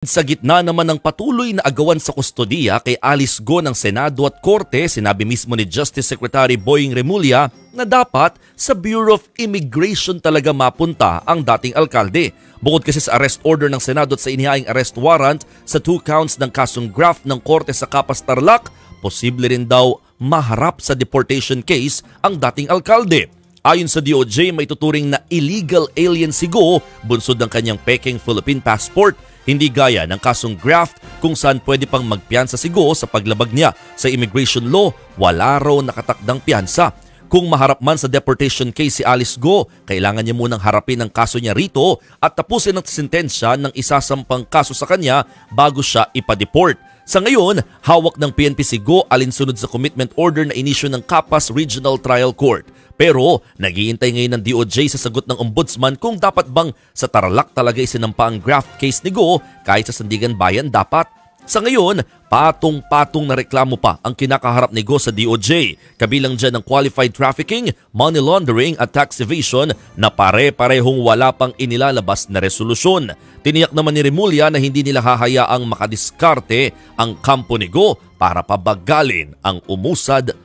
Sa gitna naman ng patuloy na agawan sa kustodiya kay Alice Go ng Senado at Korte, sinabi mismo ni Justice Secretary Boying Remulla na dapat sa Bureau of Immigration talaga mapunta ang dating alkalde. Bukod kasi sa arrest order ng Senado at sa inihaing arrest warrant sa 2 counts ng kasong graft ng Korte sa Capas Tarlac, posible rin daw maharap sa deportation case ang dating alkalde. Ayon sa DOJ, may tuturing na illegal alien si Go, bunsod ng kanyang Peking Philippine passport. Hindi gaya ng kasong graft kung saan pwede pang magpiyansa si Go sa paglabag niya sa immigration law, wala raw nakatakdang piyansa. Kung maharap man sa deportation case si Alice Go, kailangan niya munang harapin ang kaso niya rito at tapusin ang sentensya ng isasampang kaso sa kanya bago siya ipa-deport. Sa ngayon, hawak ng PNP si Go alinsunod sa commitment order na inisyu ng Capas Regional Trial Court. Pero naghihintay ngayon ng DOJ sa sagot ng Ombudsman kung dapat bang sa Tarlac talaga isinampa ang graft case ni Go kahit sa Sandigan Bayan dapat. Sa ngayon, patong-patong na reklamo pa ang kinakaharap ni Go sa DOJ. Kabilang dyan ng qualified trafficking, money laundering at tax evasion na pare-parehong wala pang inilalabas na resolusyon. Tiniyak naman ni Remulla na hindi nila hahayaang makadiskarte ang kampo ni Go para pabagalin ang umusad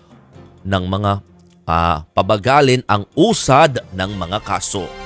ng mga pabagalin ang usad ng mga kaso.